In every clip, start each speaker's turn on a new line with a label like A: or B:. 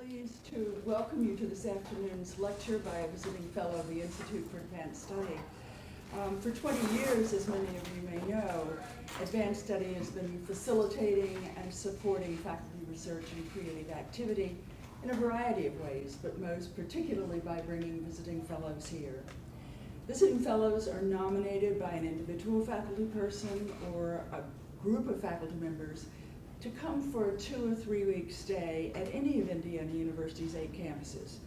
A: pleased to welcome you to this afternoon's lecture by a visiting fellow of the Institute for Advanced Study. For 20 years, as many of you may know, Advanced Study has been facilitating and supporting faculty research and creative activity in a variety of ways, but most particularly by bringing visiting fellows here. Visiting fellows are nominated by an individual faculty person or a group of faculty members to come for a 2 or 3 week stay at any of Indiana University's 8 campuses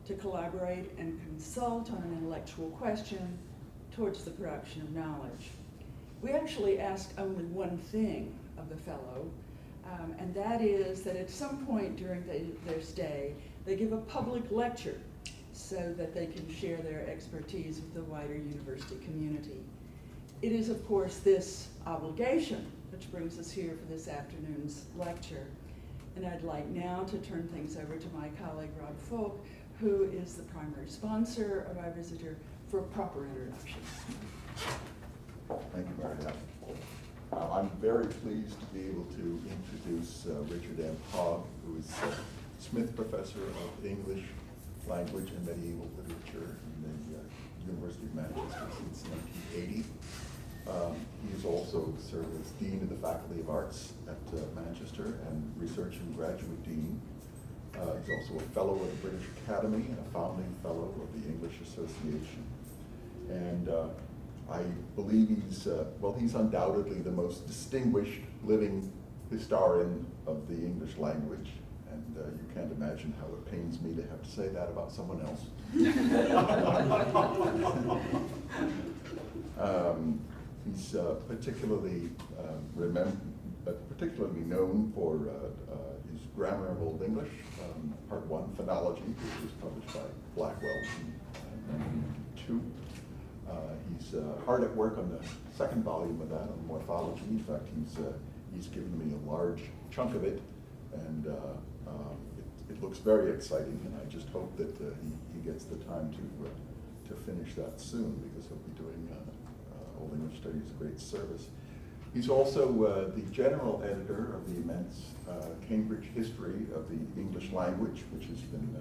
A: to collaborate and consult on an intellectual question towards the production of knowledge. We actually ask only one thing of the fellow, and that is that at some point during their stay, they give a public lecture so that they can share their expertise with the wider university community. It is, of course, this obligation which brings us here for this afternoon's lecture. And I'd like now to turn things over to my colleague, Rob Folk, who is the primary sponsor of our visitor, for a proper introduction.
B: Thank you, Marianne. I'm very pleased to be able to introduce Richard M. Hogg, who is Smith Professor of English, Language, and Medieval Literature in the University of Manchester since 1980. He has also served as Dean of the Faculty of Arts at Manchester and Research and Graduate Dean. He's also a Fellow of the British Academy and a Founding Fellow of the English Association. And I believe he's undoubtedly the most distinguished living historian of the English language. And you can't imagine how it pains me to have to say that about someone else. He's particularly known for his Grammar of Old English, Part 1, Phonology, which was published by Blackwell in 1992. He's hard at work on the second volume of that, on morphology. In fact, he's given me a large chunk of it, and it looks very exciting, and I just hope that he gets the time to finish that soon, because he'll be doing Old English Studies a great service. He's also the general editor of the immense Cambridge History of the English Language, which has been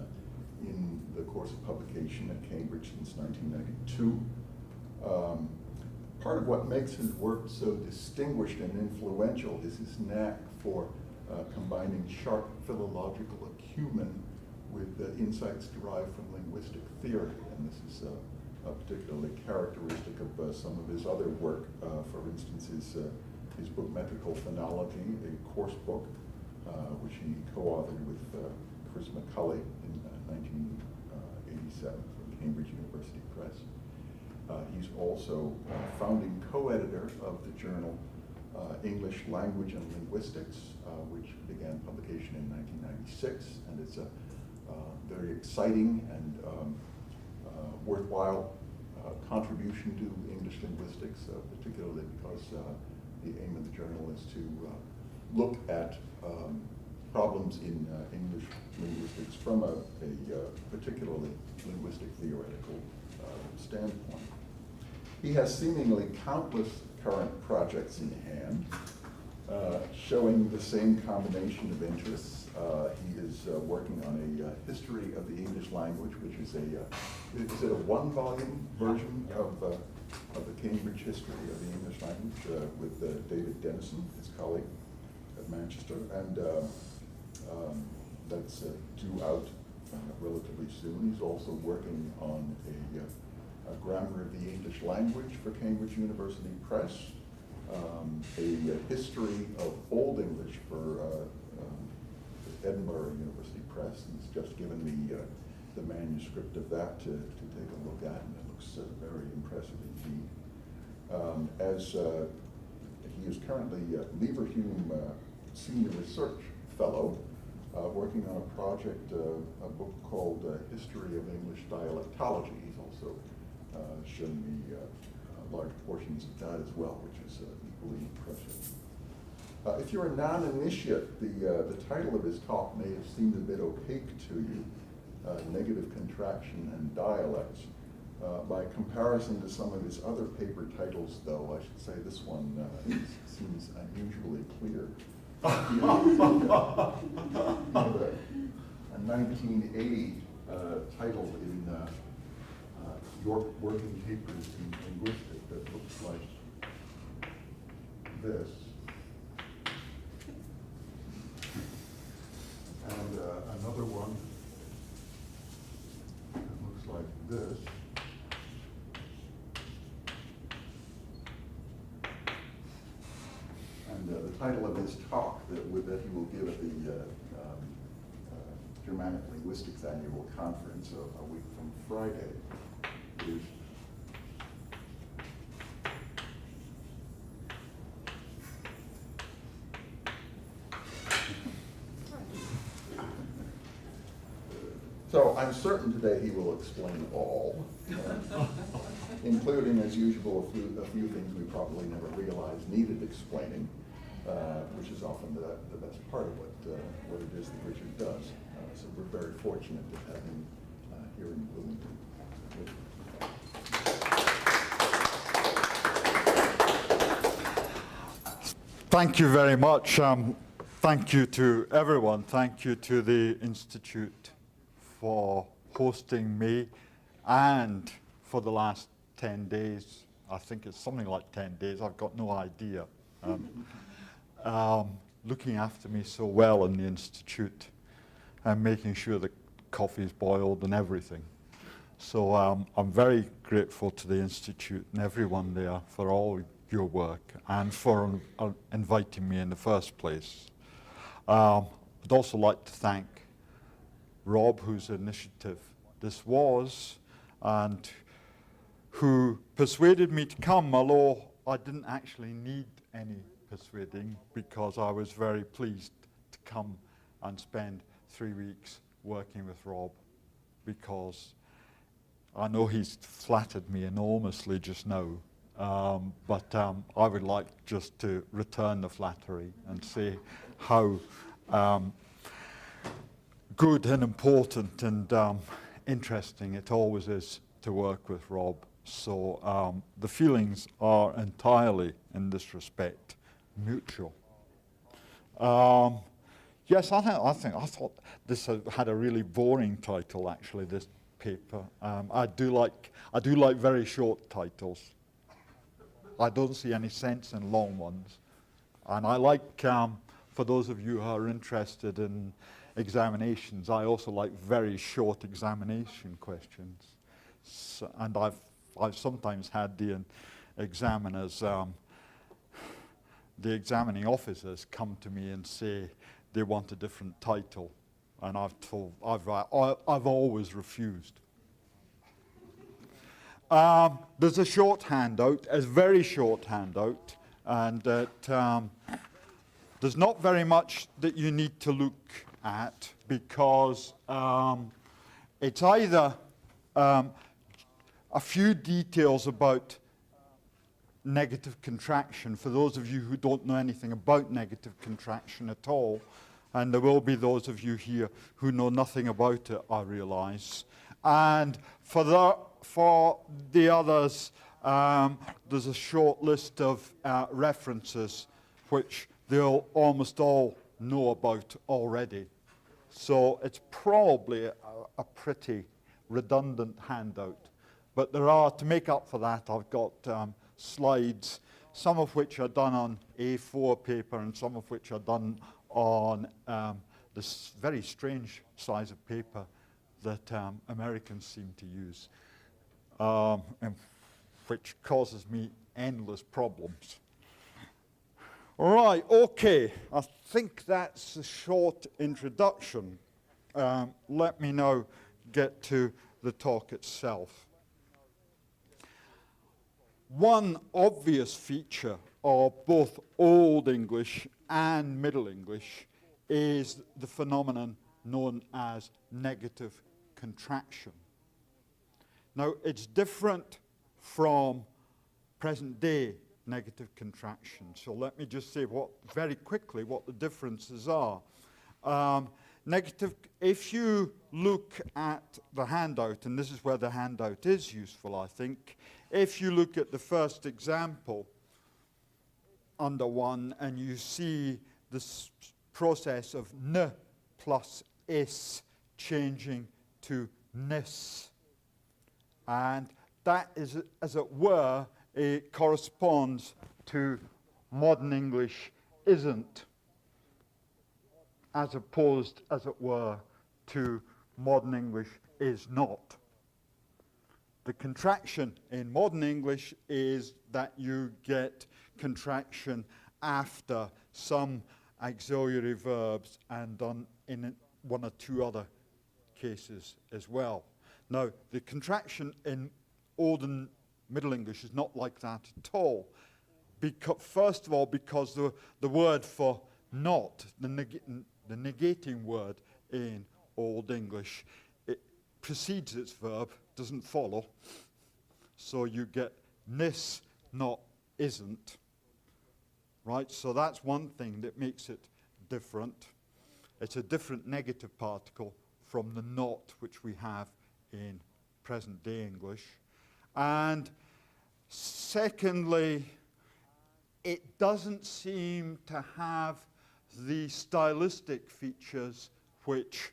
B: in the course of publication at Cambridge since 1992. Part of what makes his work so distinguished and influential is his knack for combining sharp philological acumen with insights derived from linguistic theory, and this is particularly characteristic of some of his other work. For instance, his book Metrical Phonology, a course book, which he co-authored with Chris McCulley in 1987 from Cambridge University Press. He's also founding co-editor of the journal English Language and Linguistics, which began publication in 1996, and it's a very exciting and worthwhile contribution to English linguistics, particularly because the aim of the journal is to look at problems in English linguistics from a particularly linguistic theoretical standpoint. He has seemingly countless current projects in hand, showing the same combination of interests. He is working on a history of the English language, which is is it a 1-volume version of the Cambridge History of the English language with David Dennison, his colleague at Manchester, and that's due out relatively soon. He's also working on a grammar of the English language for Cambridge University Press, a history of Old English for Edinburgh University Press, and he's just given me the manuscript of that to take a look at, and it looks very impressive indeed. As he is currently Leverhulme Senior Research Fellow, working on a project, a book called History of English Dialectology. He's also shown me large portions of that as well, which is equally impressive. If you're a non-initiate, the title of his talk may have seemed a bit opaque to you, Negative Contraction and Dialects. By comparison to some of his other paper titles, though, I should say this one seems unusually clear. A 1980 title in York Working Papers in Linguistics that looks like this. And another one that looks like this. And the title of his talk that he will give at the Germanic Linguistics Annual Conference a week from Friday is So I'm certain today he will explain all, including, as usual, a few things we probably never realized needed explaining, which is often the best part of what it is that Richard does. So we're very fortunate to have him here in Bloomington.
C: Thank you very much. Thank you to everyone. Thank you to the Institute for hosting me, and for the last 10 days, I think it's something like 10 days, I've got no idea, looking after me so well in the Institute and making sure the coffee's boiled and everything. So I'm very grateful to the Institute and everyone there for all your work and for inviting me in the first place. I'd also like to thank Rob, whose initiative this was, and who persuaded me to come, although I didn't actually need any persuading, because I was very pleased to come and spend 3 weeks working with Rob, because I know he's flattered me enormously just now, but I would like just to return the flattery and say how good and important and interesting it always is to work with Rob. So the feelings are entirely, in this respect, mutual. Yes, I thought this had a really boring title, actually, this paper. I do like very short titles. I don't see any sense in long ones. And I like, for those of you who are interested in examinations, I also like very short examination questions. So, and I've sometimes had the examiners, the examining officers come to me and say they want a different title, and I've always refused. There's a short handout, a very short handout, and there's not very much that you need to look at, because it's either a few details about negative contraction for those of you who don't know anything about negative contraction at all, and there will be those of you here who know nothing about it, I realize. And for the others, there's a short list of references which they'll almost all know about already. So it's probably a pretty redundant handout. But there are, to make up for that, I've got slides, some of which are done on A4 paper and some of which are done on this very strange size of paper that Americans seem to use, and which causes me endless problems. All right, okay, I think that's a short introduction. Let me now get to the talk itself. One obvious feature of both Old English and Middle English is the phenomenon known as negative contraction. Now, it's different from present-day negative contraction. So let me just say very quickly what the differences are. If you look at the handout, and this is where the handout is useful, I think, if you look at the first example under 1 and you see this process of n plus is changing to nis. And that is, as it were, it corresponds to modern English isn't, as opposed, as it were, to modern English is not. The contraction in modern English is that you get contraction after some auxiliary verbs and in one or two other cases as well. Now, the contraction in Old and Middle English is not like that at all. First of all, because the word for not, the negating word in Old English, it precedes its verb, doesn't follow. So you get nis, not, isn't. Right? So that's one thing that makes it different. It's a different negative particle from the not which we have in present day English. And secondly, it doesn't seem to have the stylistic features which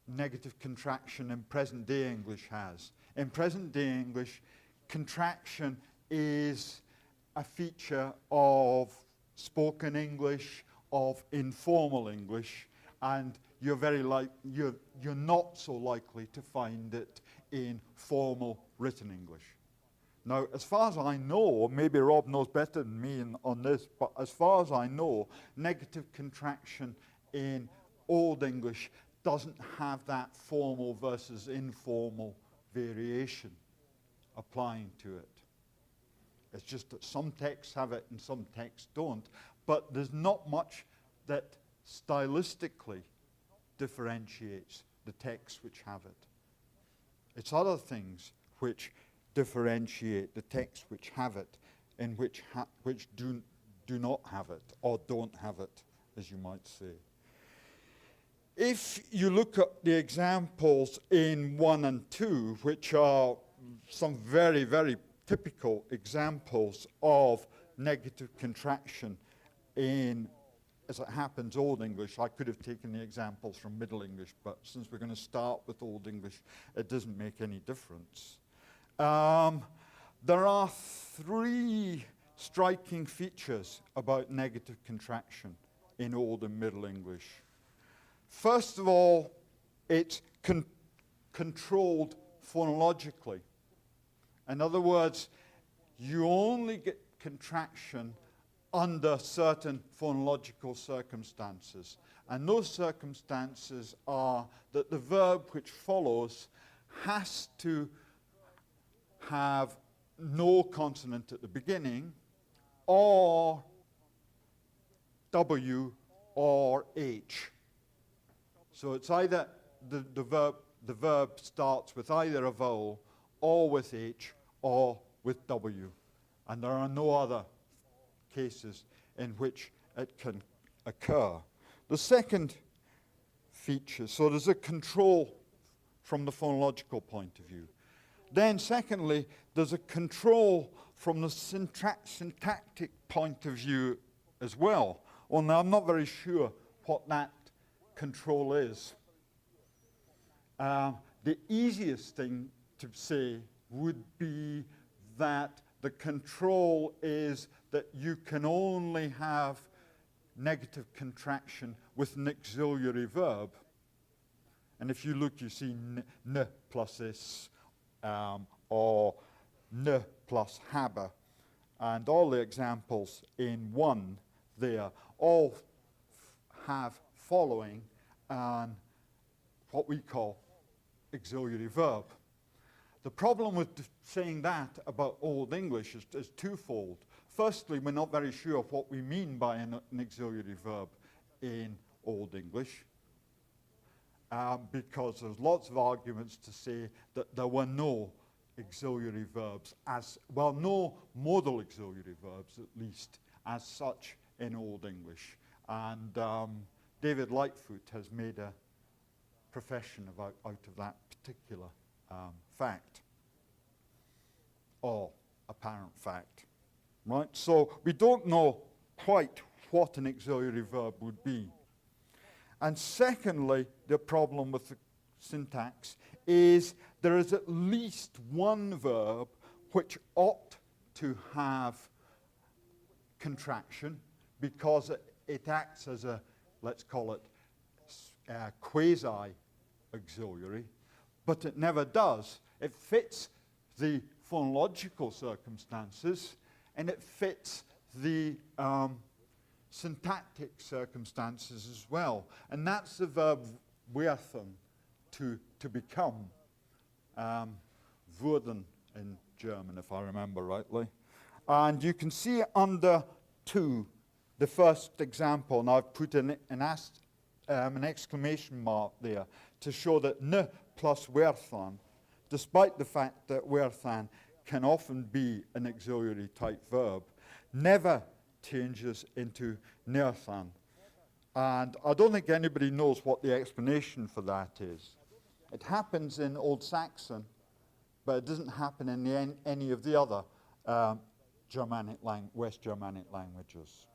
C: negative contraction in present day English has. In present day English, contraction is a feature of spoken English, of informal English, and you're not so likely to find it in formal written English. Now, as far as I know, maybe Rob knows better than me on this, but as far as I know, negative contraction in Old English doesn't have that formal versus informal variation applying to it. It's just that some texts have it and some texts don't. But there's not much that stylistically differentiates the texts which have it. It's other things which differentiate the texts which have it and which do not have it or don't have it, as you might say. If you look at the examples in 1 and 2, which are some very, very typical examples of negative contraction in, as it happens, Old English. I could have taken the examples from Middle English, but since we're going to start with Old English, it doesn't make any difference. There are 3 striking features about negative contraction in Old and Middle English. First of all, it's controlled phonologically. In other words, you only get contraction under certain phonological circumstances. And those circumstances are that the verb which follows has to have no consonant at the beginning, or W or H. So it's either the verb starts with either a vowel or with H or with W. And there are no other cases in which it can occur. The second feature, so there's a control from the phonological point of view. Then secondly, there's a control from the syntactic point of view as well. Well, now I'm not very sure what that control is. The easiest thing to say would be that the control is that you can only have negative contraction with an auxiliary verb. And if you look, you see n plus is, or n plus habe. And all the examples in 1 there all have following what we call auxiliary verb. The problem with saying that about Old English is twofold. Firstly, we're not very sure of what we mean by an auxiliary verb in Old English, because there's lots of arguments to say that there were no auxiliary verbs no modal auxiliary verbs, at least, as such in Old English. And David Lightfoot has made a profession out of that particular fact, or apparent fact, right? So we don't know quite what an auxiliary verb would be. And secondly, the problem with the syntax is there is at least one verb which ought to have contraction because it acts as a, let's call it, quasi-auxiliary, but it never does. It fits the phonological circumstances and it fits the syntactic circumstances as well. And that's the verb werden, to become, wurden in German, if I remember rightly. And you can see under 2, the first example, and I've put an exclamation mark there to show that n plus werden, despite the fact that werden can often be an auxiliary type verb, never changes into nearthan. And I don't think anybody knows what the explanation for that is. It happens in Old Saxon, but it doesn't happen in any of the other West Germanic languages.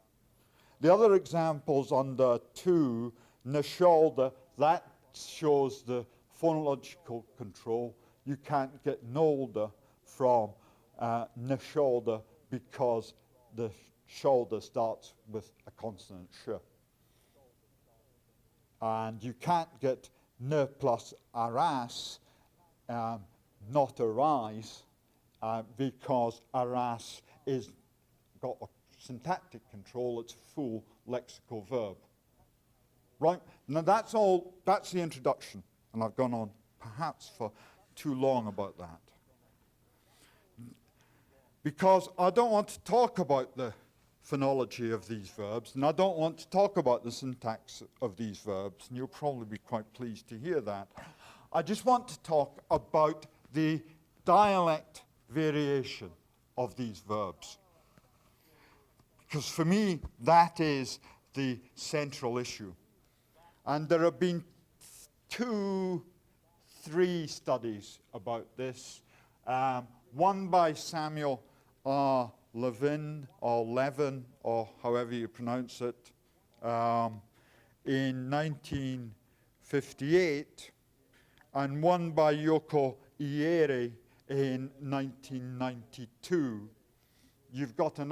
C: The other examples under 2, Nesholder, that shows the phonological control. You can't get nolder from Nesholder because the shoulder starts with a consonant sh. And you can't get n plus aras, not arise, because aras is got a syntactic control, it's a full lexical verb. Right, now that's the introduction, and I've gone on perhaps for too long about that. Because I don't want to talk about the phonology of these verbs, and I don't want to talk about the syntax of these verbs, and you'll probably be quite pleased to hear that. I just want to talk about the dialect variation of these verbs. Because for me, that is the central issue. And there have been 2, 3 studies about this. One by Samuel R. Levin, or Levin, or however you pronounce it, in 1958, and one by Yoko Ieri in 1992. You've got a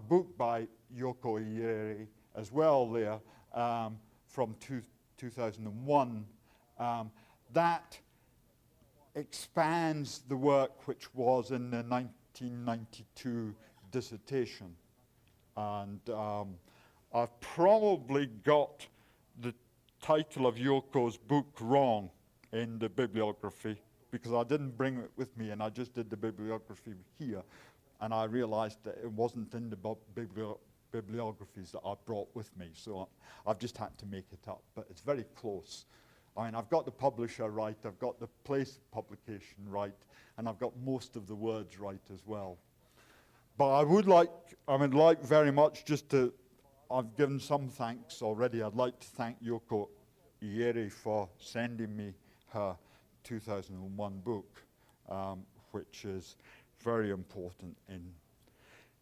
C: book by Yoko Ieri as well there, from 2001, that expands the work which was in the 1992 dissertation. And I've probably got the title of Yoko's book wrong in the bibliography, because I didn't bring it with me and I just did the bibliography here, and I realized that it wasn't in the bibliographies that I brought with me, so I've just had to make it up, but it's very close. I mean, I've got the publisher right, I've got the place of publication right, and I've got most of the words right as well. But I would like very much just to, I've given some thanks already. I'd like to thank Yoko Ieri for sending me her 2001 book, which is very important and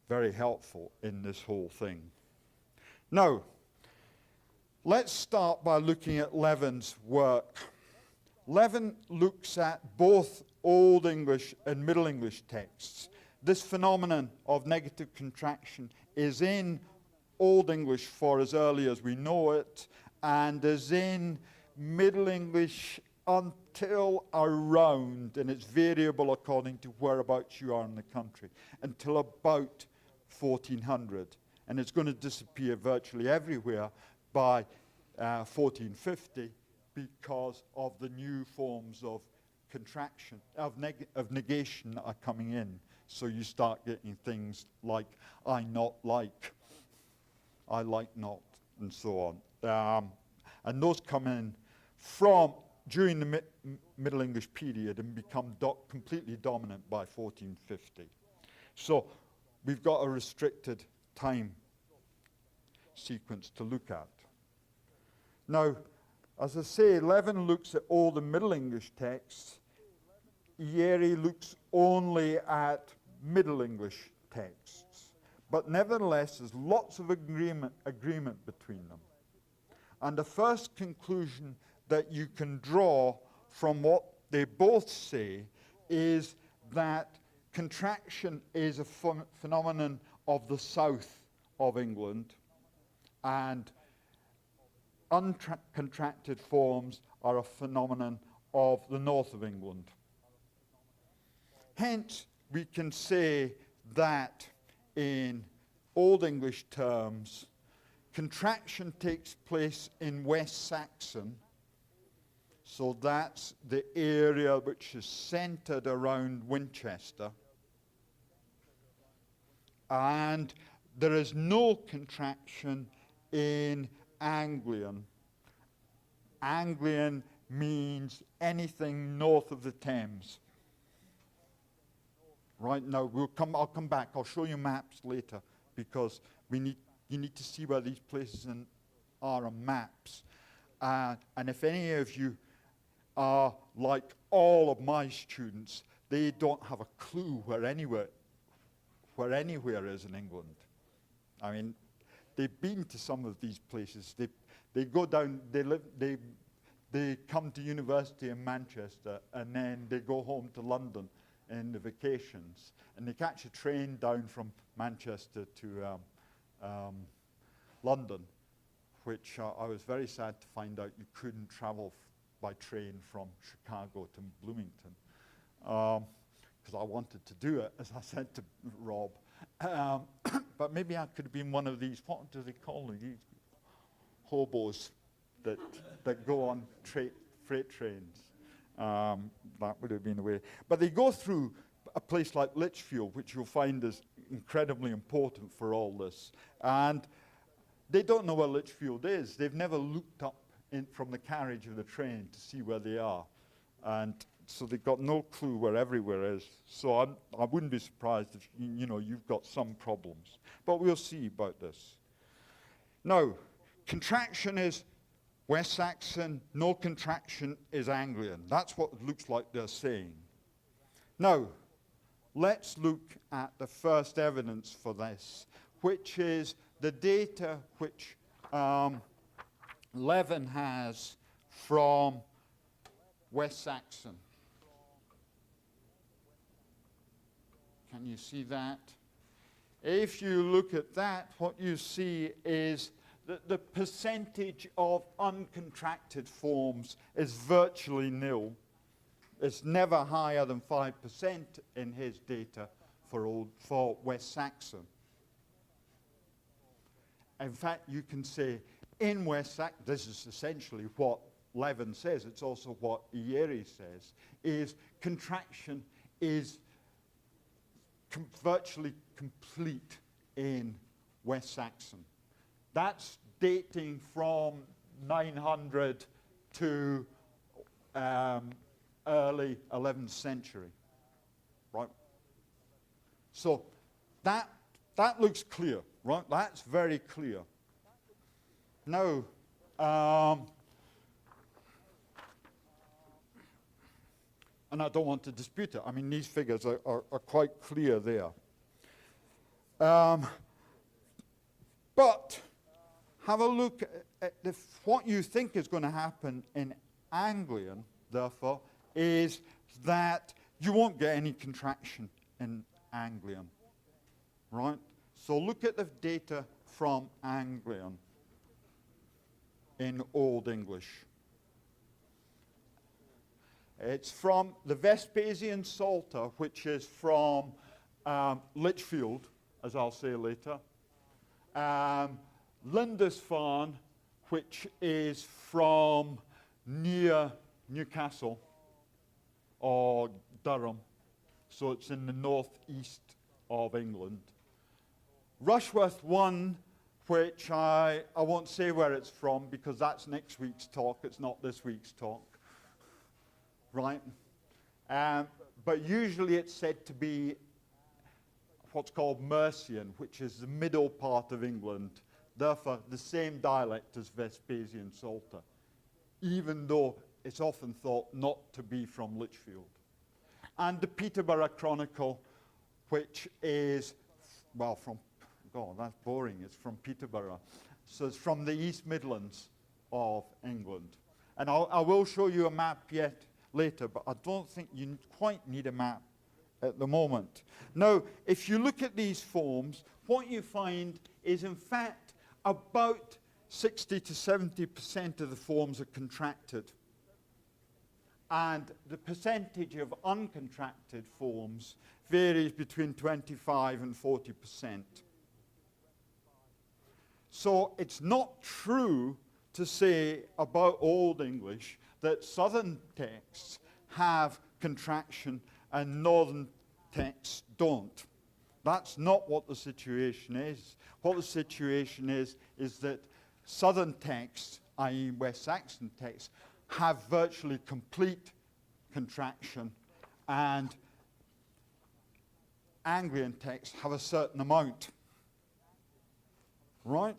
C: very helpful in this whole thing. Now, let's start by looking at Levin's work. Levin looks at both Old English and Middle English texts. This phenomenon of negative contraction is in Old English for as early as we know it, and is in Middle English until around, and it's variable according to whereabouts you are in the country, until about 1400. And it's going to disappear virtually everywhere by 1450 because of the new forms of contraction, of negation that are coming in. So you start getting things like I not like, I like not, and so on. And those come in from during the Middle English period and become completely dominant by 1450. So we've got a restricted time sequence to look at. Now, as I say, Levin looks at all the Middle English texts. Ieri looks only at Middle English texts. But nevertheless, there's lots of agreement between them. And the first conclusion that you can draw from what they both say is that contraction is a phenomenon of the south of England, and uncontracted forms are a phenomenon of the north of England. Hence, we can say that in Old English terms, contraction takes place in West Saxon, so that's the area which is centered around Winchester. And there is no contraction in Anglian. Anglian means anything north of the Thames. Right now, I'll come back. I'll show you maps later because you need to see where these places are on maps. And if any of you are like all of my students, they don't have a clue where anywhere is in England. I mean, they've been to some of these places. They go down. They come to university in Manchester, and then they go home to London in the vacations, and they catch a train down from Manchester to London, which I was very sad to find out you couldn't travel by train from Chicago to Bloomington, because I wanted to do it, as I said to Rob. But maybe I could have been one of these, what do they call them, these hobos that go on freight trains. That would have been the way. But they go through a place like Lichfield, which you'll find is incredibly important for all this. And they don't know where Lichfield is. They've never looked up from the carriage of the train to see where they are. And so they've got no clue where everywhere is. So I wouldn't be surprised if you've got some problems. But we'll see about this. Now, contraction is West Saxon, no contraction is Anglian. That's what it looks like they're saying. Now, let's look at the first evidence for this, which is the data which Levin has from West Saxon. Can you see that? If you look at that, what you see is that the percentage of uncontracted forms is virtually nil. It's never higher than 5% in his data for West Saxon. In fact, you can say in West Saxon, this is essentially what Levin says, it's also what Ieri says, is contraction is virtually complete in West Saxon. That's dating from 900 to early 11th century, right? So that looks clear, right? That's very clear. Now, and I don't want to dispute it. I mean, these figures are quite clear there. But have a look at what you think is going to happen in Anglian, therefore, is that you won't get any contraction in Anglian, right? So look at the data from Anglian in Old English. It's from the Vespasian Psalter, which is from Lichfield, as I'll say later. Lindisfarne, which is from near Newcastle or Durham. So it's in the northeast of England. Rushworth 1, which I won't say where it's from because that's next week's talk. It's not this week's talk. Right? But usually it's said to be what's called Mercian, which is the middle part of England, therefore the same dialect as Vespasian Psalter, even though it's often thought not to be from Lichfield. And the Peterborough Chronicle, which is, well, from, God, that's boring, it's from Peterborough. So it's from the East Midlands of England. And I will show you a map yet later, but I don't think you quite need a map at the moment. Now, if you look at these forms, what you find is, in fact, about 60 to 70% of the forms are contracted. And the percentage of uncontracted forms varies between 25 and 40%. So it's not true to say about Old English that Southern texts have contraction and Northern texts don't. That's not what the situation is. What the situation is that Southern texts, i.e. West Saxon texts, have virtually complete contraction, and Anglian texts have a certain amount. Right?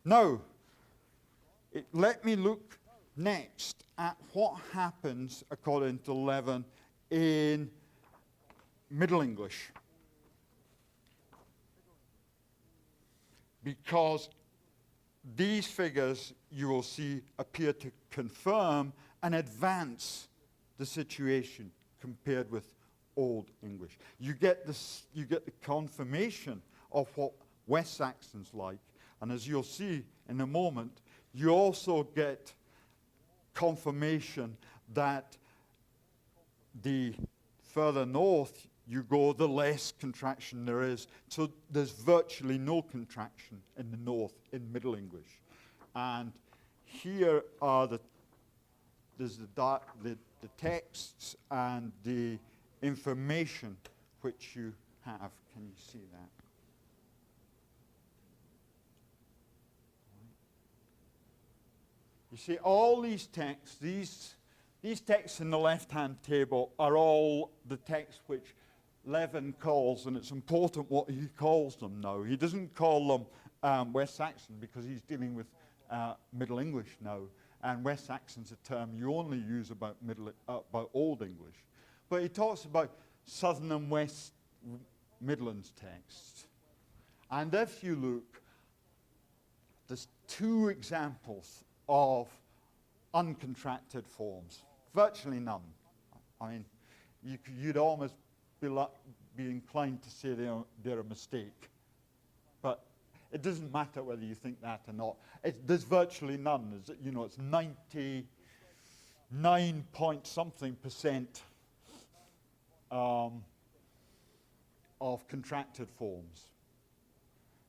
C: Now, let me look next at what happens, according to Levin, in Middle English. Because these figures, you will see, appear to confirm and advance the situation compared with Old English. You get the confirmation of what West Saxon's like, and as you'll see in a moment, you also get confirmation that the further north you go, the less contraction there is. So there's virtually no contraction in the north in Middle English. And here are the texts and the information which you have. Can you see that? You see all these texts, these texts in the left-hand table are all the texts which Levin calls, and it's important what he calls them now. He doesn't call them West Saxon because he's dealing with Middle English now, and West Saxon's a term you only use about Old English. But he talks about Southern and West Midlands texts. And if you look, there's two examples of uncontracted forms. Virtually none. I mean, you'd almost be inclined to say they're a mistake. But it doesn't matter whether you think that or not. There's virtually none. It's 99 point something percent of contracted forms.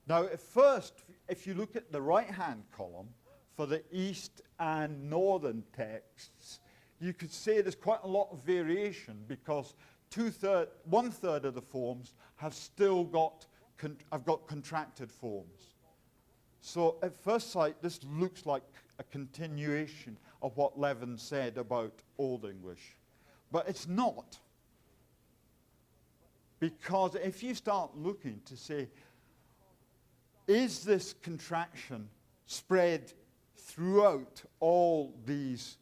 C: Now, at first, if you look at the right-hand column, for the East and Northern texts, you could say there's quite a lot of variation because 1/3 of the forms have still got contracted forms. So at first sight, this looks like a continuation of what Levin said about Old English. But it's not. Because if you start looking to say, is this contraction spread throughout all these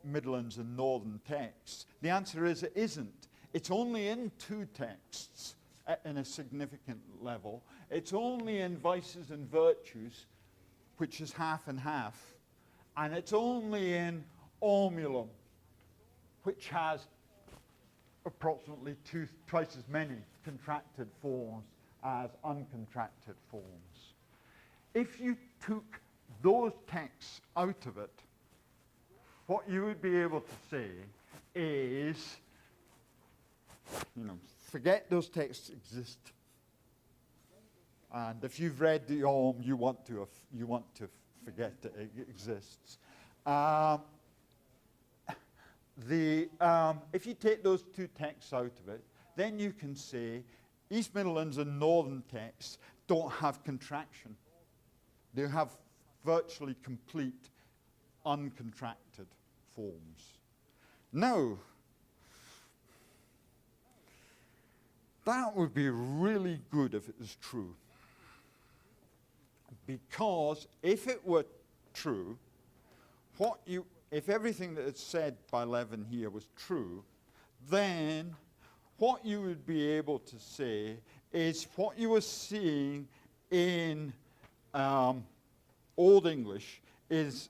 C: Midlands and Northern texts? The answer is it isn't. It's only in two texts in a significant level. It's only in Vices and Virtues, which is half and half. And it's only in Omulum, which has approximately twice as many contracted forms as uncontracted forms. If you took those texts out of it, what you would be able to say is, forget those texts exist. And if you've read the Om, you want to forget that it exists. If you take those two texts out of it, then you can say East Midlands and Northern texts don't have contraction. They have virtually complete uncontracted forms. Now, that would be really good if it was true. Because if it were true, if everything that is said by Levin here was true, then what you would be able to say is what you were seeing in Old English is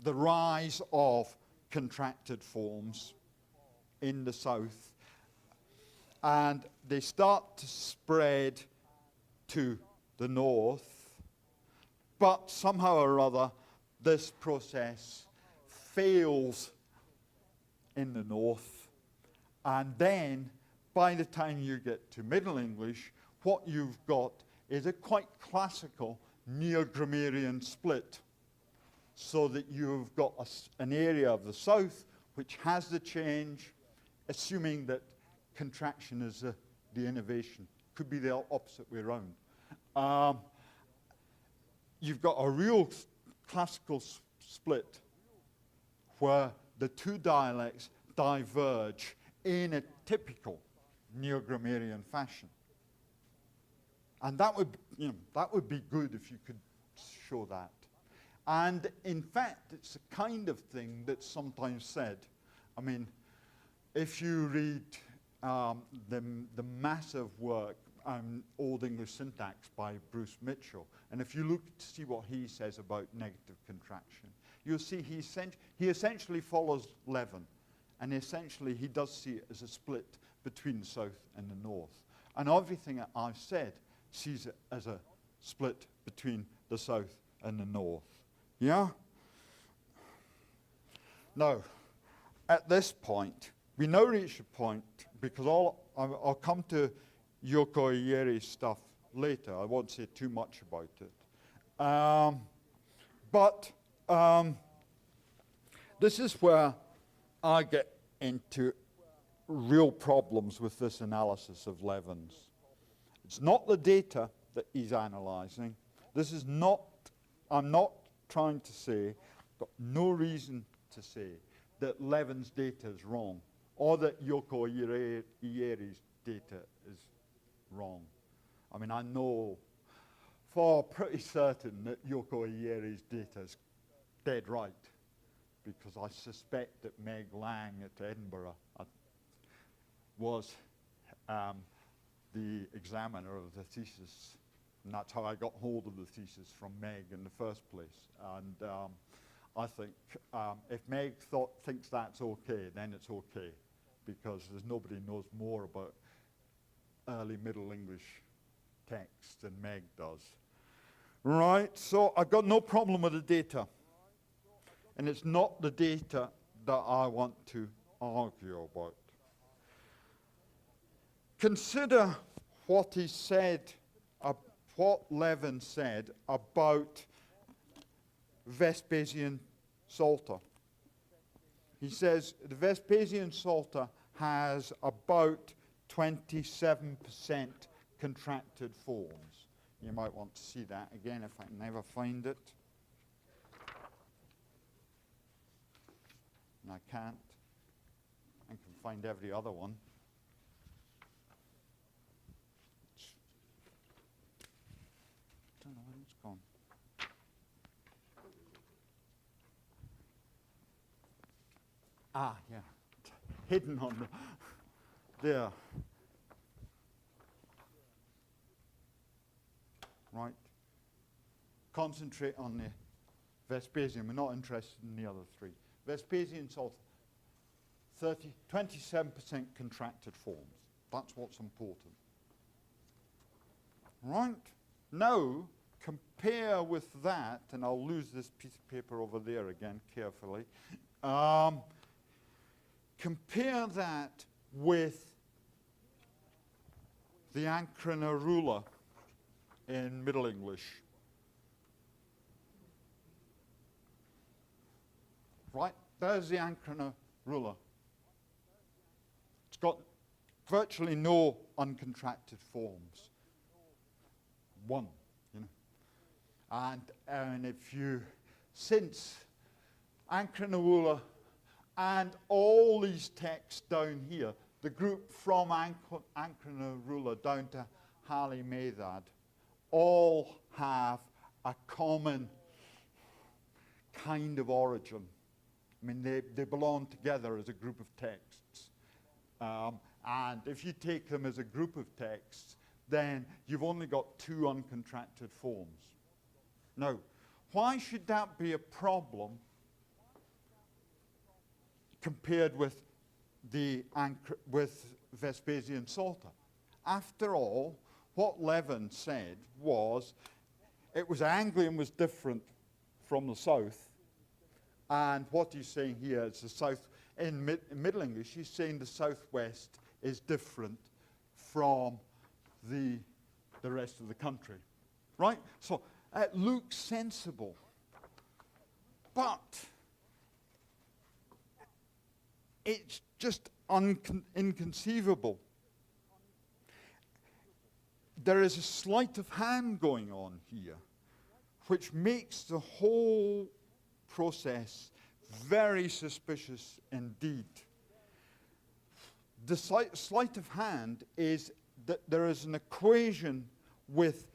C: the rise of contracted forms in the south, and they start to spread to the north, but somehow or other this process fails in the north, and then by the time you get to Middle English, what you've got is a quite classical neo-grammarian split, so that you've got an area of the south which has the change, assuming that contraction is the innovation. Could be the opposite way around. You've got a real classical split where the two dialects diverge in a typical neo-grammarian fashion. And that would be good if you could show that. And in fact, it's the kind of thing that's sometimes said. I mean, if you read the massive work, Old English Syntax by Bruce Mitchell, and if you look to see what he says about negative contraction, you'll see he essentially follows Levin, and essentially he does see it as a split between the south and the north. And everything that I've said sees it as a split between the south and the north. Yeah? Now, at this point, we now reach a point, because I'll come to Yoko Iere's stuff later. I won't say too much about it. But this is where I get into real problems with this analysis of Levin's. It's not the data that he's analyzing. This is not, I'm not trying to say, got no reason to say that Levin's data is wrong, or that Yoko Iere's data is wrong. I mean, I know for pretty certain that Yoko Iere's data is dead right, because I suspect that Meg Lang at Edinburgh was the examiner of the thesis, and that's how I got hold of the thesis from Meg in the first place. And I think if Meg thinks that's okay, then it's okay, because there's nobody knows more about early Middle English text than Meg does. Right, so I've got no problem with the data. And it's not the data that I want to argue about. Consider what he said, what Levin said about Vespasian Psalter. He says the Vespasian Psalter has about 27% contracted forms. You might want to see that again if I can never find it. And I can't. I can find every other one. I don't know where it's gone. Ah, yeah. Hidden on the... There. Right. Concentrate on the Vespasian. We're not interested in the other three. Vespasian Psalter, 27% contracted forms. That's what's important. Right. Now, compare with that, and I'll lose this piece of paper over there again carefully. Compare that with the Ancrana in Middle English. Right, there's the Ancrana. It's got virtually no uncontracted forms. One, you know. And if you, since Ancrana and all these texts down here, the group from Ancrana down to Hali Medad, all have a common kind of origin. I mean, they belong together as a group of texts. And if you take them as a group of texts, then you've only got two uncontracted forms. Now, why should that be a problem compared with with Vespasian Psalter. After all, what Levin said was Anglian was different from the south, and what he's saying here is the south. In Middle English, he's saying the southwest is different from the rest of the country, right? So it looks sensible, but it's just inconceivable. There is a sleight of hand going on here, which makes the whole process very suspicious indeed. The sleight of hand is that there is an equation with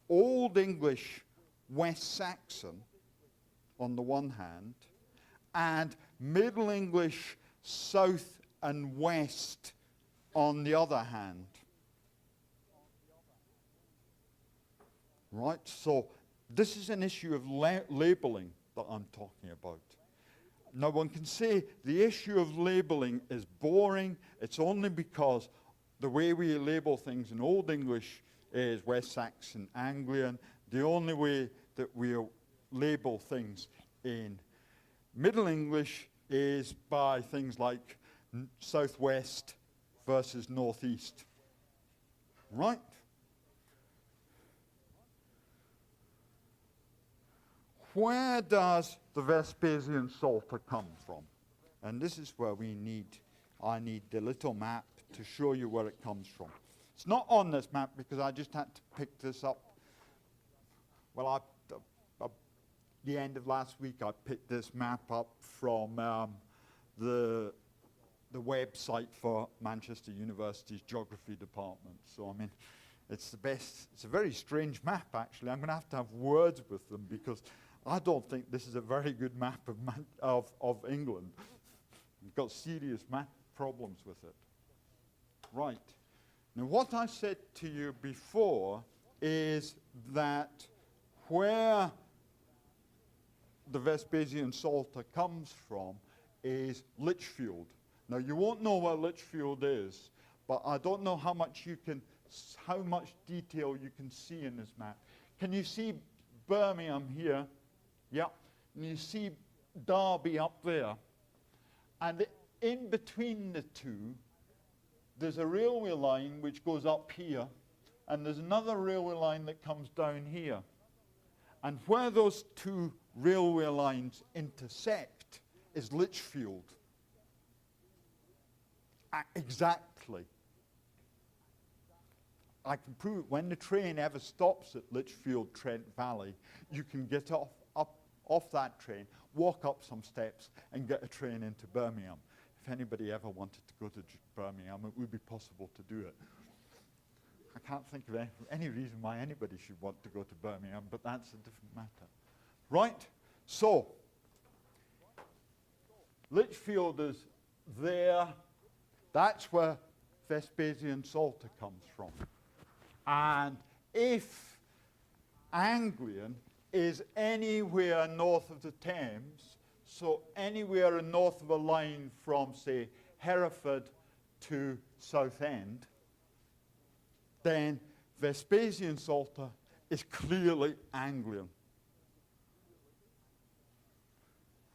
C: Old English West Saxon on the one hand, and Middle English South and West on the other hand. Right? So this is an issue of labeling that I'm talking about. Now one can say the issue of labeling is boring. It's only because the way we label things in Old English is West Saxon, Anglian. The only way that we label things in Middle English is by things like southwest versus northeast. Right? Where does the Vespasian Psalter come from? And this is where I need the little map to show you where it comes from. It's not on this map because I just had to pick this up. Well, the end of last week I picked this map up from the website for Manchester University's geography department. So I mean, it's the best. It's a very strange map actually. I'm going to have words with them because I don't think this is a very good map of England. We've got serious map problems with it. Right. Now what I said to you before is that where the Vespasian Psalter comes from is Lichfield. Now you won't know where Lichfield is, but I don't know how much detail you can see in this map. Can you see Birmingham here? Yeah. And you see Derby up there. And in between the two, there's a railway line which goes up here, and there's another railway line that comes down here. And where those two railway lines intersect is Lichfield. Exactly. I can prove it. When the train ever stops at Lichfield Trent Valley, you can get off that train, walk up some steps, and get a train into Birmingham. If anybody ever wanted to go to Birmingham, it would be possible to do it. I can't think of any reason why anybody should want to go to Birmingham, but that's a different matter. Right? So, Lichfield is there. That's where Vespasian Psalter comes from. And if Anglian is anywhere north of the Thames, so anywhere north of a line from, say, Hereford to Southend, then Vespasian Psalter is clearly Anglian.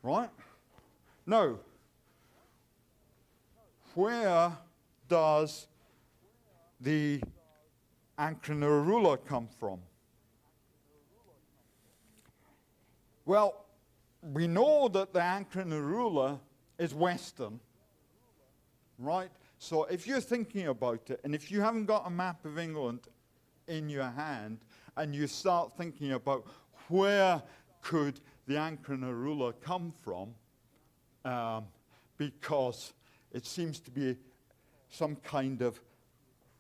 C: Right? Now, where does the Ancranurula come from? Well, we know that the Ancranurula is Western, right? So if you're thinking about it, and if you haven't got a map of England in your hand, and you start thinking about where could the Ancranurula come from, because it seems to be some kind of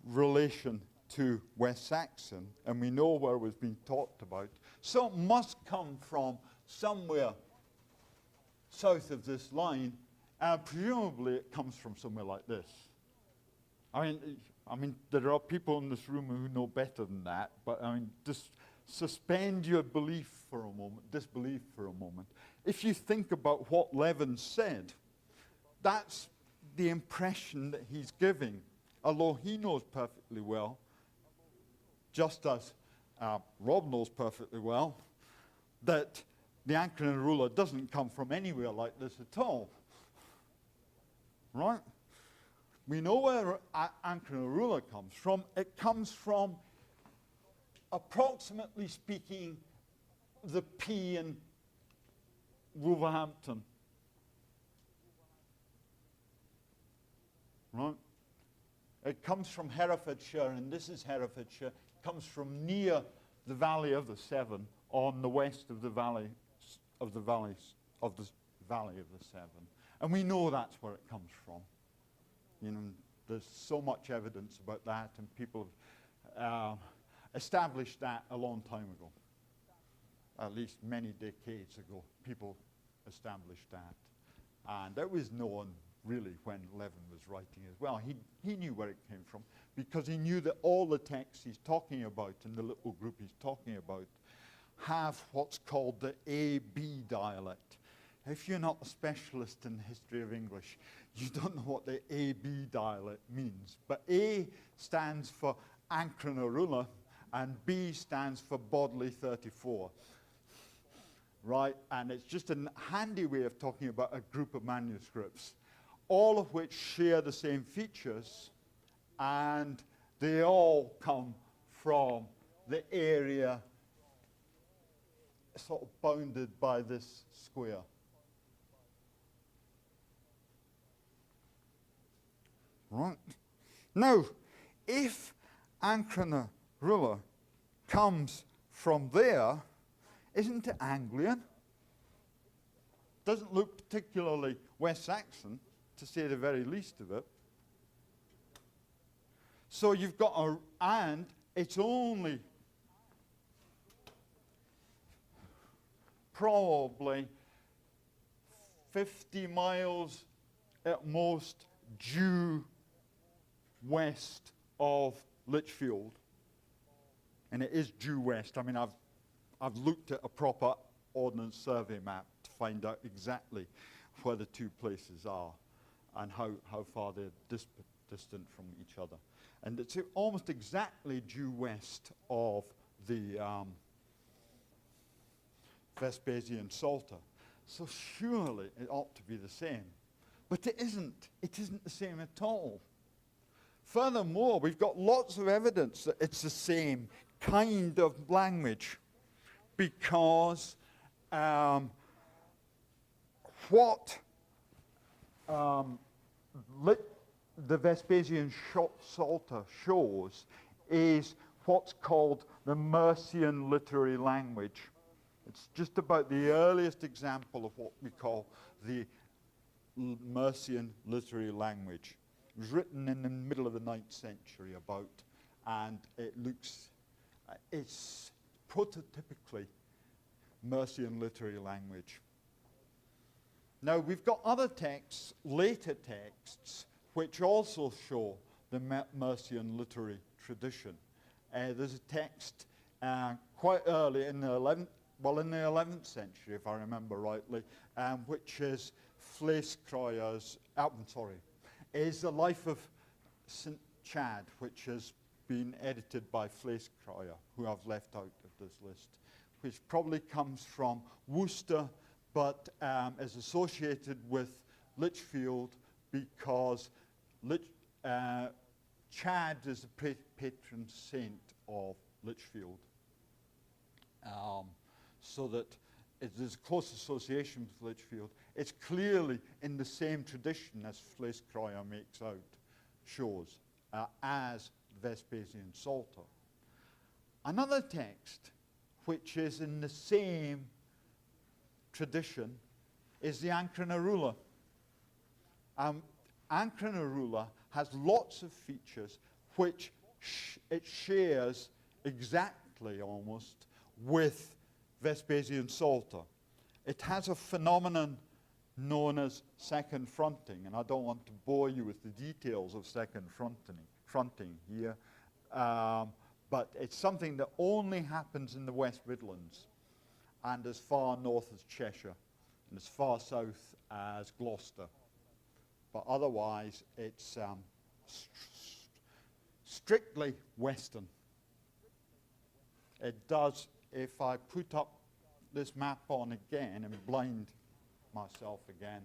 C: relation to West Saxon, and we know where it was being talked about, so it must come from somewhere south of this line, and presumably it comes from somewhere like this. I mean, there are people in this room who know better than that, but I mean, just suspend your disbelief for a moment. If you think about what Levin said, that's the impression that he's giving, although he knows perfectly well, just as Rob knows perfectly well, that the anchor and ruler doesn't come from anywhere like this at all. Right? We know where anchor and ruler comes from. It comes from, approximately speaking, the P in Wolverhampton. Right? It comes from Herefordshire, and this is Herefordshire. It comes from near the Valley of the Severn, on the west of the valley of the valleys of the Valley of the Severn, and we know that's where it comes from. You know, there's so much evidence about that, and people have established that a long time ago. At least many decades ago, people established that, and it was known really when Levin was writing as well. He knew where it came from, because he knew that all the texts he's talking about in the little group he's talking about have what's called the A-B dialect. If you're not a specialist in the history of English, you don't know what the A-B dialect means. But A stands for Ancranarula, and B stands for Bodley 34. Right? And it's just a handy way of talking about a group of manuscripts, all of which share the same features, and they all come from the area sort of bounded by this square. Right. Now, if Ancranarula comes from there, isn't it Anglian? Doesn't look particularly West Saxon, to say the very least of it. So you've got and it's only probably 50 miles at most due west of Lichfield. And it is due west. I mean, I've looked at a proper Ordnance Survey map to find out exactly where the two places are and how far they're distant from each other. And it's almost exactly due west of the Vespasian Psalter. So surely it ought to be the same. But it isn't. It isn't the same at all. Furthermore, we've got lots of evidence that it's the same kind of language, because what the Vespasian Psalter shows is what's called the Mercian literary language. It's just about the earliest example of what we call the Mercian literary language. It was written in the middle of the 9th century about, and it's prototypically Mercian literary language. Now, we've got other texts, later texts, which also show the Mercian literary tradition. There's a text quite early in the 11th century, if I remember rightly, which is Fleeskroyer's, is the life of St. Chad, which has been edited by Fleeskroyer, who I've left out of this list, which probably comes from Worcester, but is associated with Lichfield because Chad is the patron saint of Lichfield. So that there's a close association with Lichfield. It's clearly in the same tradition as Fleeskroyer makes out, shows, as Vespasian Psalter. Another text which is in the same tradition is the Ancranarula. Ancranarula has lots of features which it shares exactly almost with Vespasian Psalter. It has a phenomenon known as second fronting, and I don't want to bore you with the details of second fronting here, but it's something that only happens in the West Midlands and as far north as Cheshire and as far south as Gloucester. but otherwise it's strictly Western. It does, if I put up this map on again and blind myself again,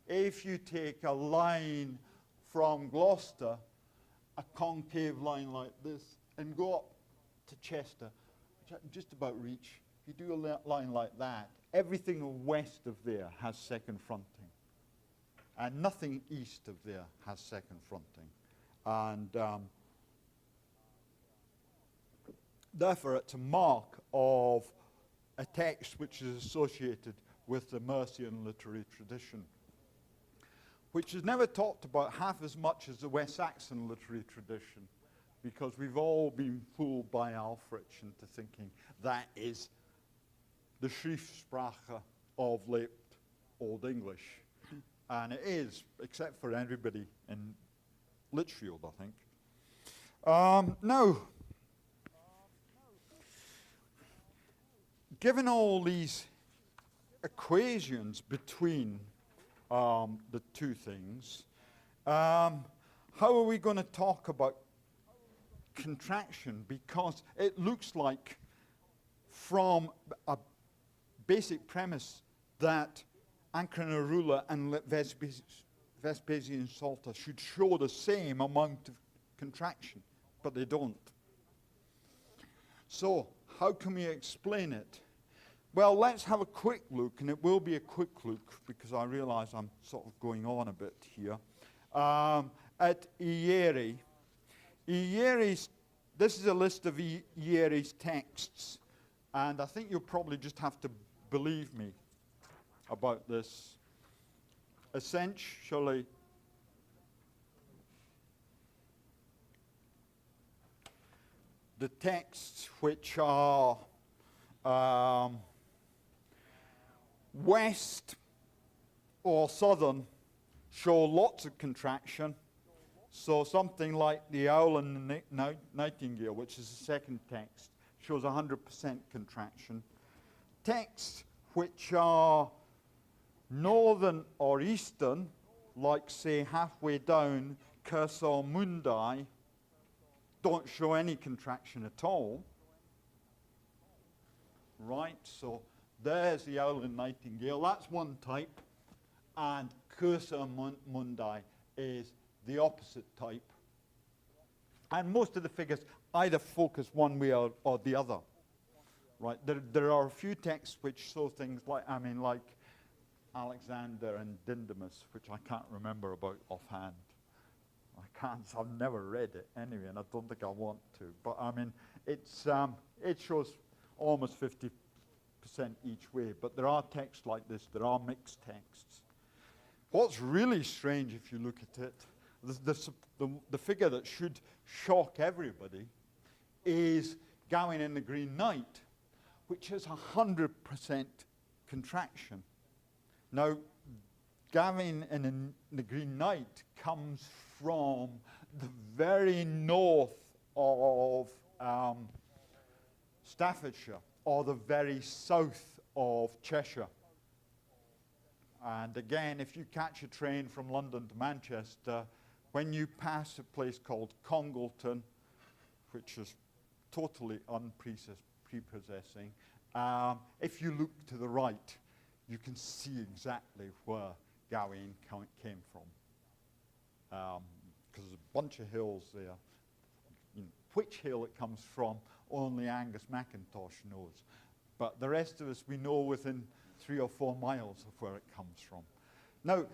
C: if you take a line from Gloucester, a concave line like this, and go up to Chester, which I can just about reach, if you do a line like that, everything west of there has second fronting. And nothing east of there has second fronting. And therefore, it's a mark of a text which is associated with the Mercian literary tradition, which is never talked about half as much as the West Saxon literary tradition, because we've all been fooled by Alfrich into thinking that is the Schriftsprache of late Old English. And it is, except for everybody in Lichfield, I think. Now, given all these equations between the two things, how are we going to talk about contraction? Because it looks like, from a basic premise, that Ancranarula and Vespasian Salter should show the same amount of contraction, but they don't. So, how can we explain it? Well, let's have a quick look, and it will be a quick look because I realize I'm sort of going on a bit here, at Ieri. Ieri's, this is a list of Ieri's texts, and I think you'll probably just have to believe me about this. Essentially, the texts which are west or southern show lots of contraction. So something like the Owl and the Nightingale, which is the second text, shows 100% contraction. Texts which are northern or eastern, like say halfway down Cursor Mundi, don't show any contraction at all. Right, so there's the Owl and Nightingale. That's one type. And Cursor Mundi is the opposite type. And most of the figures either focus one way or the other. Right, there are a few texts which show things like, like Alexander and Dindymus, which I can't remember about offhand. I can't, I've never read it anyway, and I don't think I want to. But it's it shows almost 50% each way. But there are texts like this. There are mixed texts. What's really strange, if you look at it, the figure that should shock everybody is Gawain in the Green Knight, which has 100% contraction. Now, Gawain in the Green Knight comes from the very north of Staffordshire, or the very south of Cheshire. And again, if you catch a train from London to Manchester, when you pass a place called Congleton, which is totally unprepossessing, if you look to the right, you can see exactly where Gawain came from. Because there's a bunch of hills there. Which hill it comes from, only Angus MacIntosh knows. But the rest of us, we know within 3 or 4 miles of where it comes from. Now,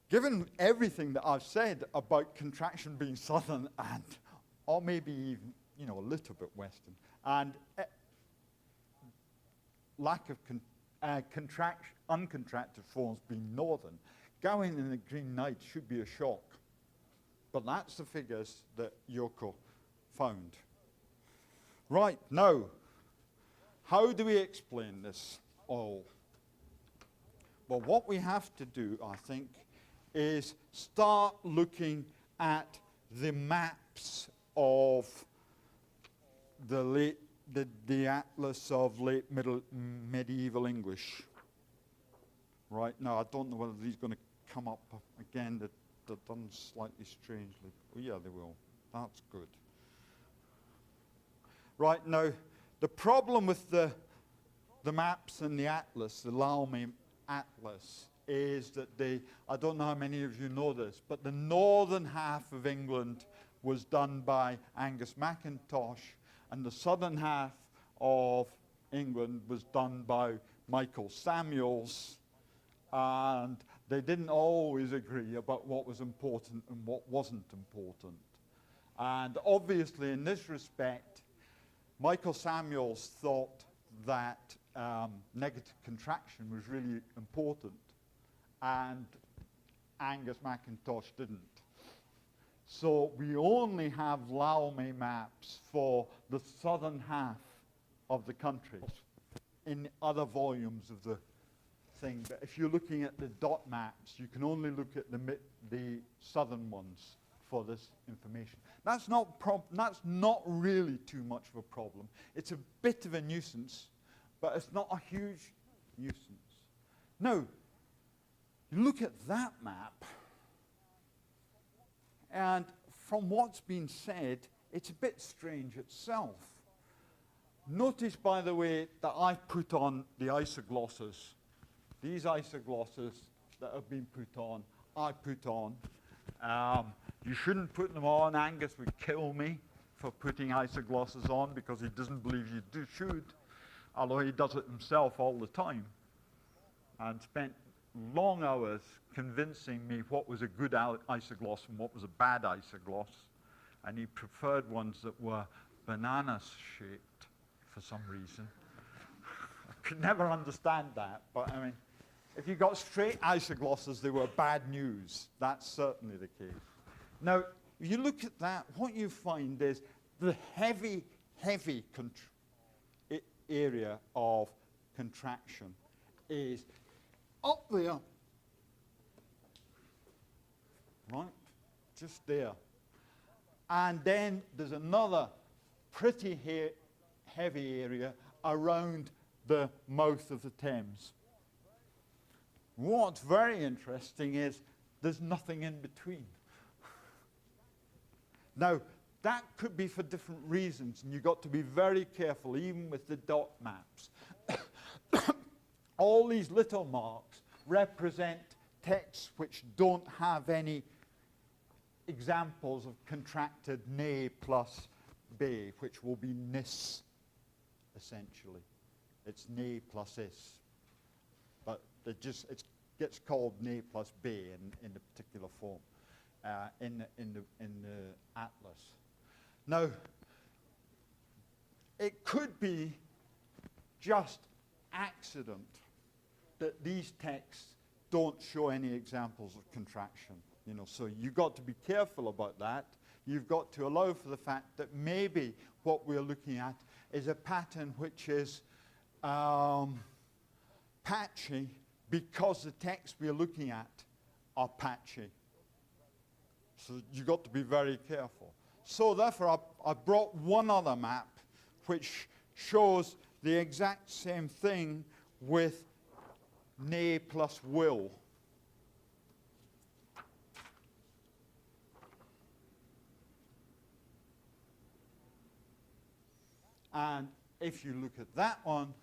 C: given everything that I've said about contraction being southern and, or maybe even, a little bit western, and lack of uncontracted forms being northern, Gawain in the Green Knight should be a shock. But that's the figures that Yoko found. Right, now, how do we explain this all? Well, what we have to do, I think, is start looking at the maps of the atlas of late medieval English. Right, now I don't know whether these are going to come up again, the they're done slightly strangely. Oh, yeah, they will. That's good. Right, now, the problem with the maps in the atlas, the Laumie Atlas, is that I don't know how many of you know this, but the northern half of England was done by Angus MacIntosh, and the southern half of England was done by Michael Samuels, and they didn't always agree about what was important and what wasn't important. And obviously, in this respect, Michael Samuels thought that negative contraction was really important, and Angus MacIntosh didn't. So we only have Laumie maps for the southern half of the country in other volumes of the thing. But if you're looking at the dot maps, you can only look at the southern ones for this information. That's not really too much of a problem. It's a bit of a nuisance, but it's not a huge nuisance. Now, you look at that map, and from what's been said, it's a bit strange itself. Notice, by the way, that I put on the isoglosses. These isoglosses that have been put on, I put on. You shouldn't put them on. Angus would kill me for putting isoglosses on because he doesn't believe you should, although he does it himself all the time, and spent long hours convincing me what was a good isogloss and what was a bad isogloss, and he preferred ones that were banana-shaped for some reason. I could never understand that, but I mean, if you got straight isoglosses, they were bad news. That's certainly the case. Now, if you look at that, what you find is the heavy area of contraction is up there, right, just there. And then there's another pretty heavy area around the mouth of the Thames. What's very interesting is there's nothing in between. Now, that could be for different reasons, and you've got to be very careful, even with the dot maps. All these little marks represent texts which don't have any examples of contracted ne plus be, which will be nis, essentially. It's ne plus is. But it gets called ne plus be in the particular form in the atlas. Now, it could be just accident that these texts don't show any examples of contraction. So you've got to be careful about that. You've got to allow for the fact that maybe what we're looking at is a pattern which is patchy because the texts we're looking at are patchy. So you've got to be very careful. So therefore, I brought one other map which shows the exact same thing with ne plus will. And if you look at that one,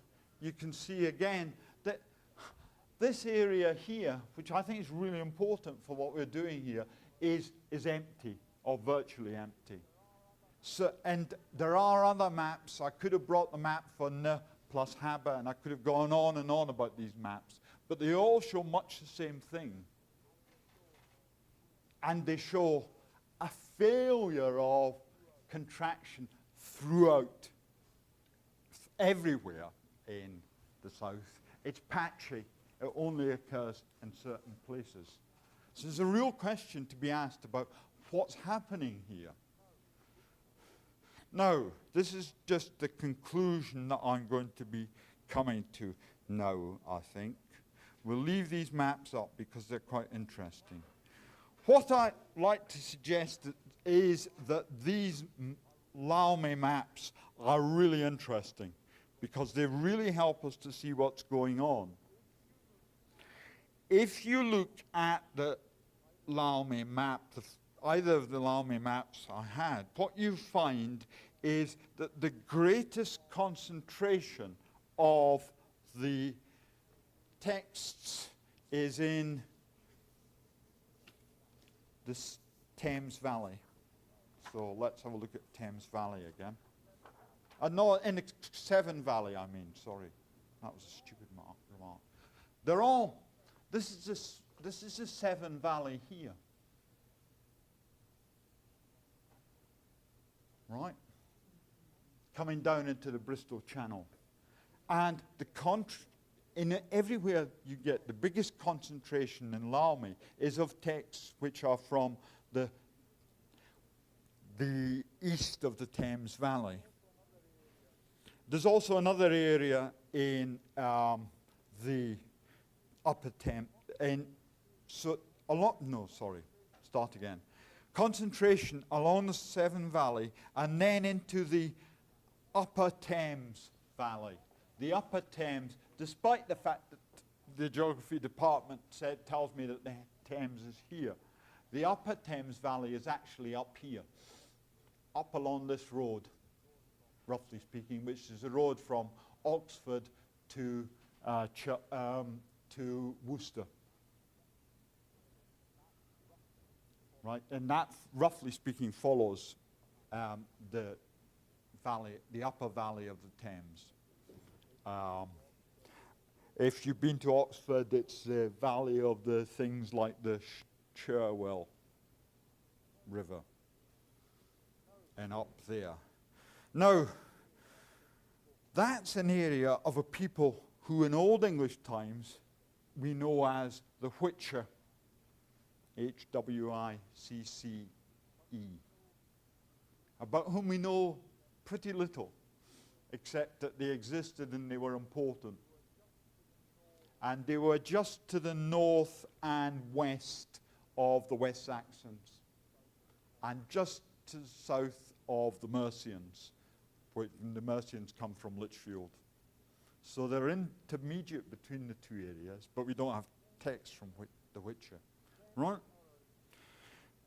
C: you can see again that this area here, which I think is really important for what we're doing here, is empty or virtually empty. So, and there are other maps. I could have brought the map for N plus Haber, and I could have gone on and on about these maps. But they all show much the same thing. And they show a failure of contraction throughout, everywhere in the south. It's patchy. It only occurs in certain places. So there's a real question to be asked about what's happening here. Now, this is just the conclusion that I'm going to be coming to now, I think. We'll leave these maps up because they're quite interesting. What I'd like to suggest is that these Laumie maps are really interesting because they really help us to see what's going on. If you look at the Laumie map, either of the Laumie maps I had, what you find is that the greatest concentration of the texts is in this Thames Valley. So let's have a look at Thames Valley again. No, in the Severn Valley, I mean, sorry. That was a stupid remark. They're all, this is the Severn Valley here. Right? Coming down into the Bristol Channel. And everywhere you get, the biggest concentration in Laumie is of texts which are from the east of the Thames Valley. There's also another area in the upper Thames, concentration along the Severn Valley and then into the upper Thames Valley. The upper Thames, despite the fact that the geography department tells me that the Thames is here, the upper Thames Valley is actually up here, up along this road, roughly speaking, which is a road from Oxford to Worcester. Right, and that, roughly speaking, follows the upper valley of the Thames. If you've been to Oxford, it's the valley of the things like the Cherwell River, and up there. Now, that's an area of a people who in Old English times we know as the Whicher, Hwicce, about whom we know pretty little, except that they existed and they were important. And they were just to the north and west of the West Saxons, and just to the south of the Mercians. The Mercians come from Lichfield. So they're intermediate between the two areas, but we don't have text from the Whicher. Right?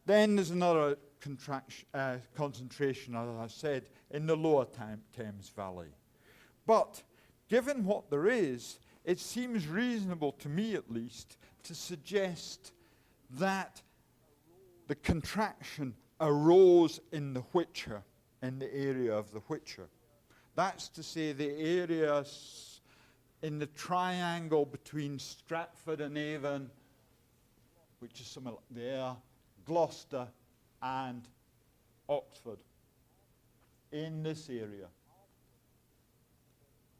C: Then there's another concentration, as I said, in the lower Thames Valley. But given what there is, it seems reasonable to me at least to suggest that the contraction arose in the Whicher, in the area of the Whicher. That's to say the areas in the triangle between Stratford and Avon, which is somewhere like there, Gloucester and Oxford, in this area.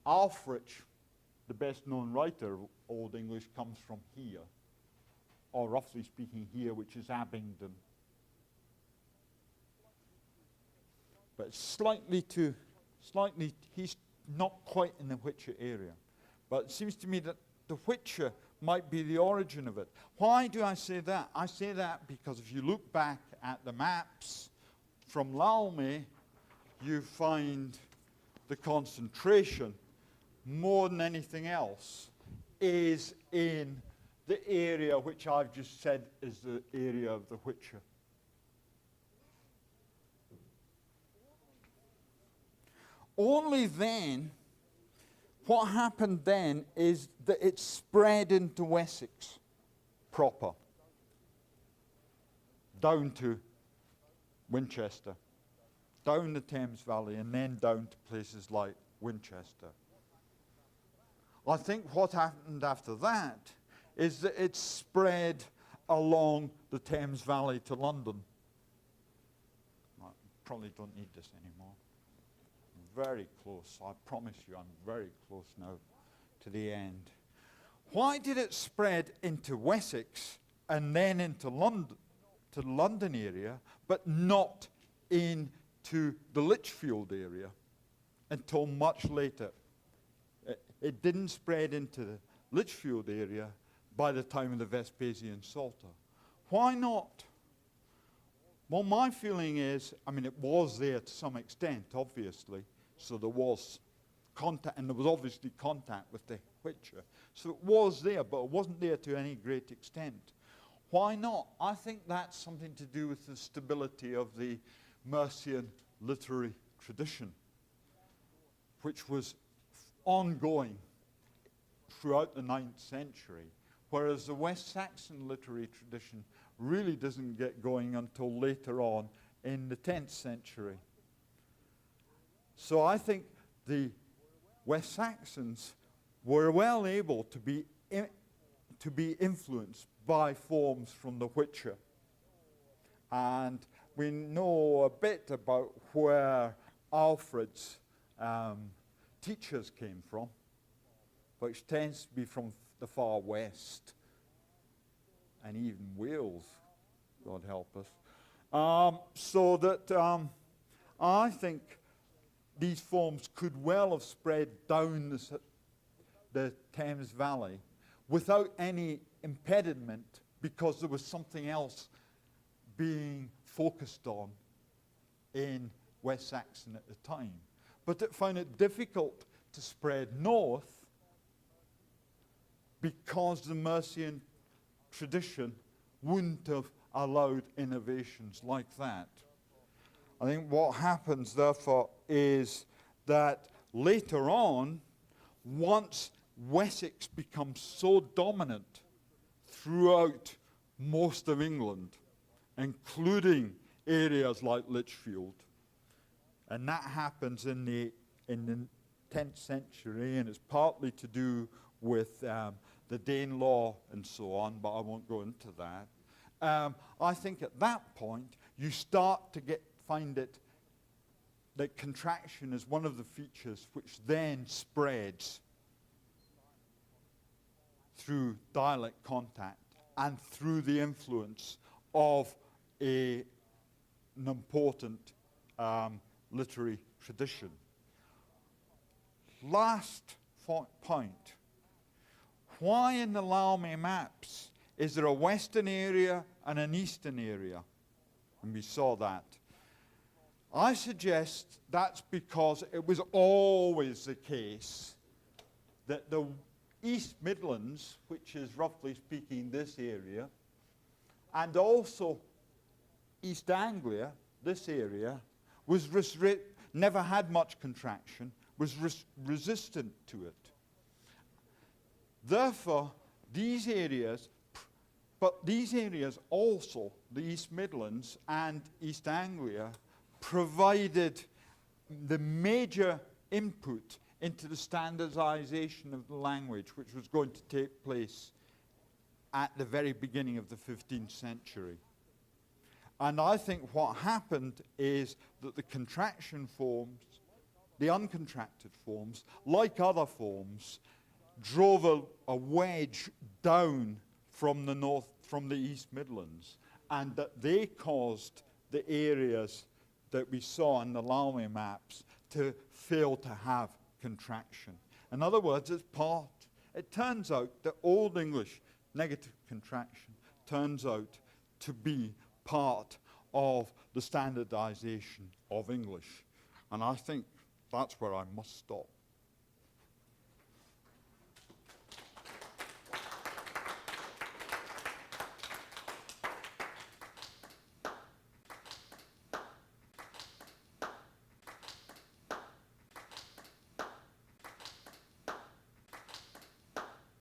C: Alfred, the best known writer of Old English, comes from here, or roughly speaking here, which is Abingdon. But he's not quite in the Whicher area. But it seems to me that the Whicher might be the origin of it. Why do I say that? I say that because if you look back at the maps from Laumie, you find the concentration, more than anything else, is in the area which I've just said is the area of the Whicher. Only then, what happened then is that it spread into Wessex proper, down to Winchester, down the Thames Valley, and then down to places like Winchester. I think what happened after that is that it spread along the Thames Valley to London. I probably don't need this anymore. Very close. I promise you I'm very close now to the end. Why did it spread into Wessex and then into London, to the London area, but not into the Lichfield area until much later? It didn't spread into the Lichfield area by the time of the Vespasian Psalter. Why not? Well, my feeling is, it was there to some extent, obviously. So there was contact, and there was obviously contact with the Whicher. So it was there, but it wasn't there to any great extent. Why not? I think that's something to do with the stability of the Mercian literary tradition, which was ongoing throughout the 9th century, whereas the West Saxon literary tradition really doesn't get going until later on in the 10th century. So I think the West Saxons were well able to be influenced by forms from the Witcher. And we know a bit about where Alfred's teachers came from, which tends to be from the far west, and even Wales, God help us. So that I think these forms could well have spread down the Thames Valley without any impediment, because there was something else being focused on in West Saxon at the time. But it found it difficult to spread north because the Mercian tradition wouldn't have allowed innovations like that. I think what happens, therefore, is that later on, once Wessex becomes so dominant throughout most of England, including areas like Lichfield, and that happens in the 10th century, and it's partly to do with the Danelaw and so on, but I won't go into that. I think at that point you start to find it that contraction is one of the features which then spreads through dialect contact and through the influence of an important literary tradition. Last point. Why in the Laumie maps is there a western area and an eastern area? And we saw that. I suggest that's because it was always the case that the East Midlands, which is roughly speaking this area, and also East Anglia, this area, was never had much contraction, was resistant to it. Therefore, these areas, but these areas also, the East Midlands and East Anglia, provided the major input into the standardization of the language, which was going to take place at the very beginning of the 15th century. And I think what happened is that the contraction forms, the uncontracted forms, like other forms, drove a wedge down from the north, from the East Midlands, and that they caused the areas that we saw in the Laumie maps to fail to have contraction. In other words, it turns out that Old English negative contraction turns out to be part of the standardization of English. And I think that's where I must stop.